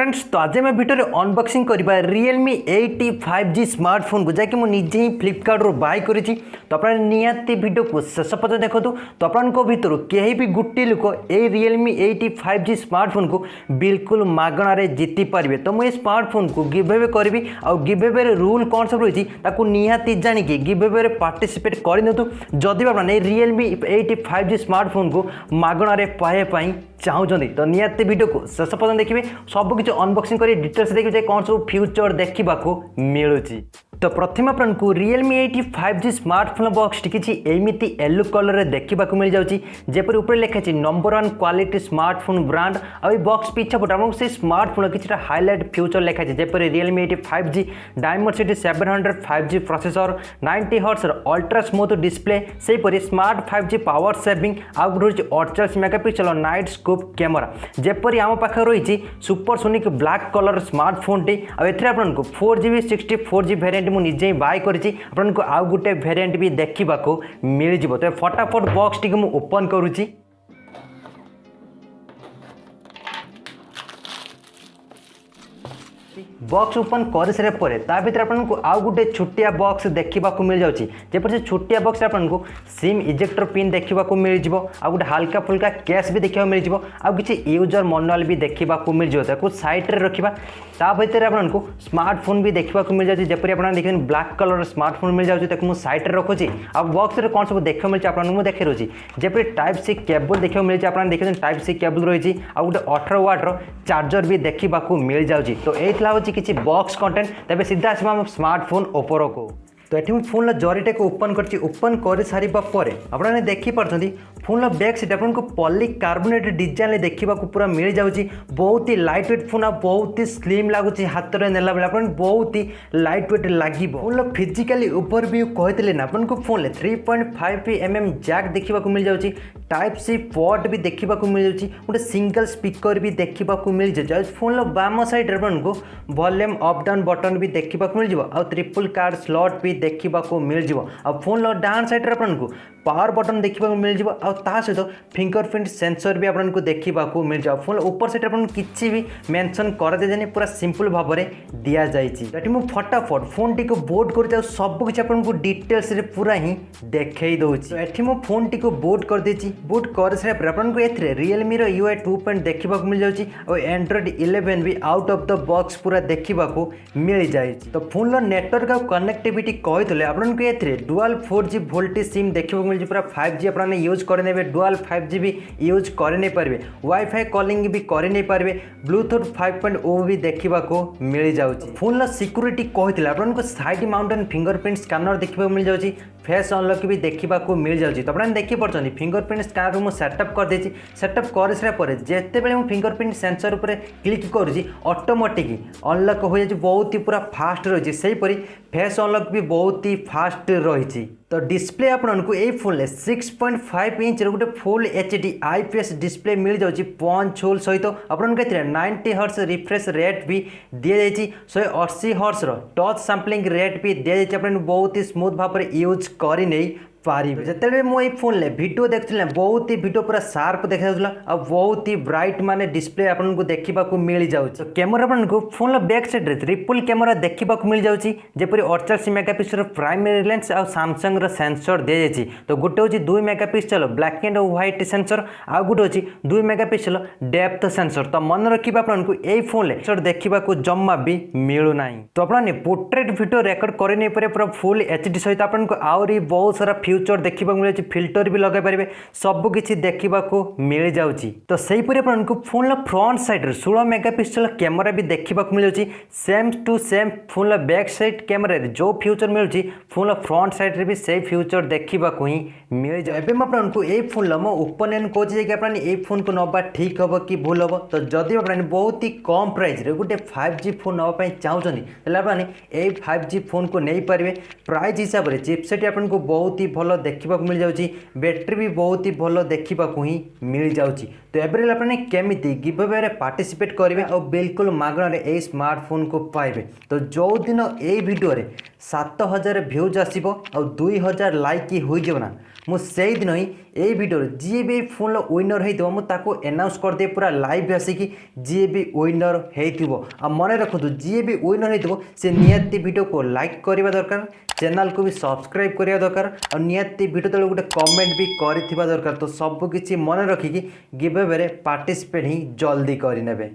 Friends तो आज मैं भिडियो अनबॉक्सिंग करवा Realme 85G स्मार्टफोन को जैकि मुझे ही फ्लिपकार्ट रू बाय करी तो आप निहाती वीडियो को शेष पर्यटन देखो तो आपको भितर कहीं भी गोटे लोक ये Realme 85G स्मार्टफोन को बिल्कुल मागणारे जीति पारे। तो मुझे स्मार्टफोन को गिव अवे करी आ गिव अवे रूल कौन सब रही निहाती जानिकी गिव अवे पार्टिसिपेट करनी जदि आपने Realme 85G स्मार्टफोन को मागणारे पाइबाई चाहते तो निहाती वीडियो को शेष पर्यटन देखिए सबकि अनबॉक्सिंग कर डिटेल्स देखिए कौन सब फ्यूचर देखा मिलूँ। तो प्रथम आपको Realme 85G स्मार्टफोन बॉक्स किसी एमती येलो कलर में देखा मिल जाऊँगी जेपरी ऊपर लिखाई नंबर 1 क्वालिटी स्मार्टफोन ब्रांड और बॉक्स पिछा पटे आपको से स्मार्टफोन किसी हाइलाइट फ्यूचर लिखाई जेपरी Realme 85G Dimensity 700 5G processor 90 hertz ultra smooth display से स्मार्ट 5G पावर सेविंग आउ रही 48 मेगापिक्सल नाइट स्कोप कैमेरा जेपरी आम पाखे रही supersonic black colour smartphone T आपको 4GB 64GB वेरिएंट मुझे बाय करी आपको आउ गोटे वेरिएंट भी देखा मिल जाव। तो फटाफट बॉक्स टी ओपन करुच्ची बॉक्स ओपन कर सारे भर आपको आउ गोटे छोटिया बॉक्स देखा मिल जाऊँगी जपर से छोटिया बॉक्स आपको सिम इजेक्टर पिन देखा मिल जाव आ गोटे हल्का फुल्का कैश भी देखा मिल जाव आ किसी यूजर मैनुअल भी देखा मिल जाव साइड रे रखा ता भर आपको स्मार्टफोन भी देखा मिल जाए जपरी आप देखिए ब्लैक कलर स्मार्टफोन मिल जाऊँगी मुझे साइड रे रखुच्छी आ बॉक्स रे कौन सब देखा मिलती आपको देखे रही जपरी टाइप सी केबल देखा मिलती आप देखिए टाइप सी केबल रही आ गोटे 18 वाट चार्जर भी देखा मिल जाऊँगी। तो ये हूँ किसी बॉक्स कंटेंट तेज सीधा आसवा स्मार्टफोन ओपर को। तो ये मुझे फोन जरीटा को ओपन कर सारापर आपने देखिपारे फोन बैक सीट आपको पॉलीकार्बोनेट डिजाइन देखा पूरा मिल जाऊँगी बहुत ही लाइट वेट फोन बहुत ही स्लिम लगुच हाथ में नेला बेले आप बहुत ही लाइट वेट लगे। फोन फिजिकाली ओवरव्यू कहते ना आपको फोन 3.5mm जैक देखा मिल जाऊँगी टाइप सी पोर्ट भी देखा मिल जाऊँगी गोटे सिंगल स्पीकर भी देखा मिल जाए फोन बाम साइड आपको वॉल्यूम अप डाउन बटन भी देखा मिल जाए आ ट्रिपल कार्ड स्लॉट भी देखा मिल जाए फोन डाउन साइड आपको पावर बटन देखा मिल जाए सहित फिंगरप्रिंट सेंसर भी आपको देखा मिल जाए फोन ऊपर साइड आपको किसी भी मेंशन कर दिया पूरा सिंपल भाव में दि जाए। मुझे फटाफट फोन टी को बोर्ड कर सबकि आपको डिटेल्स पूरा ही देखई दूसरी। ये मुझे फोन टी को बोर्ड कर देती बोर्ड कर सारे आपको ए Realme UI 2 देखा मिल जाऊँगी और Android 11 भी आउट ऑफ द बॉक्स पूरा देखा मिल जाए। तो फोन नेटवर्क और कनेक्टिविटी कहते आपको ये डुअल 4G वोल्टेज सिम देखा मिल पूरा 5G आपने यूज करने डुअल 5G भी यूज कर नहीं पारे वाईफाई कॉलिंग भी कर नहीं पारे ब्लूटूथ 5.0 भी देखा मिल जाऊँगी। फोन सिक्योरिटी कहते आपको साइड माउंटेन फिंगरप्रिंट स्कैनर देखा मिल जाऊँगी फेस अनलॉक भी देखा मिल जाऊँगी। तो आपने देखिए फिंगरप्रिंट स्कैनर मुझे सेटअप कर देती सेटअप कर सारापर जिते बड़े फिंगरप्रिंट सेंसर उपर क्लिक करुँची ऑटोमेटिक अनलॉक हो जाए बहुत ही पूरा फास्ट रही सेहीपरि फेस अनलॉक भी बहुत ही फास्ट रही। तो डिस्प्ले आपको ये फोन 6.5 इंच गोटे फुल HD IPS डिस्प्ले मिल जाऊँगी पंच होल सहित आपको 90 हर्ट्ज रिफ्रेश रेट भी दि जाएगी 180 हर्ट्ज टच सैम्पलिंग रेट भी दि जाए बहुत ही स्मूथ भाव में यूज कर नहीं पारे। जिते मुझे फोन वीडियो देखुला बहुत ही वीडियो पूरा शार्प देखा बहुत ही ब्राइट माने डिस्प्ले आपको देखा मिल जाऊँ। तो कैमरा आपको phone back side triple camera देखा मिल जाऊँगी जपरी 48 मेगापिक्सल प्राइमरी लेंस और सैमसंग सेंसर दि जाए। तो गोटे हूँ 2 megapixel black and white sensor आ गोटे हूँ 2 मेगापिक्सल डेप्थ सेंसर। तो मन रखिए आपको यही फोन सेंसर देखा जमा भी मिलूना। तो आपने पोर्ट्रेट वीडियो रेकर्ड कर नहीं पारे पूरा फुल HD सहित आपको आहरी बहुत सारा फ्यूचर देखा मिल जाए फिल्टर भी लगे पारे सबकि देखा मिल जाऊँगी। तो सहीपरि आपको phone front side 16 megapixel camera भी देखा मिल जाऊँगी same to same phone back side camera जो फ्यूचर मिलूँ फोन फ्रंट साइड भी से फ्यूचर देखा ही मिल जाए। एवं आपको ये फोन मो ओपन कहे कि आपने ये फोन को नवा ठीक हम कि भूल हम। तो जदि आपने बहुत ही कम प्राइस गोटे 5G फोन नापी चाहते आपने ये 5G फोन को नहीं पारे प्राइस हिसाब से चिपसेट आपको बहुत ही भल देखा मिल जाऊँगी बैटेरी भी बहुत ही भल देखा ही मिल जाऊँगी। तो एवरेज आपने केमी गिव अवे पार्टिसिपेट करेंगे और बिल्कुल मागणार ये स्मार्टफोन को पाइबे। तो जो दिन ये वीडियो 7000 भ्यूज आसो और 2000 लाइक हो ना मुझे दिन ही ये वीडियो जी भी फोन विनर हो मुझे एनाउंस करदे पूरा लाइव आसिकी जी भी विनर हो मन रखु जी भी विनर हो से नियति वीडियो को लाइक करने दरकार चैनल को भी सब्सक्राइब करने दरकार और नियति वीडियो तले गोटे कमेंट भी करथिबा दरकार। तो सबकिछि मन रखिकी गिव अवे पार्टिसिपेट ही जल्दी करने।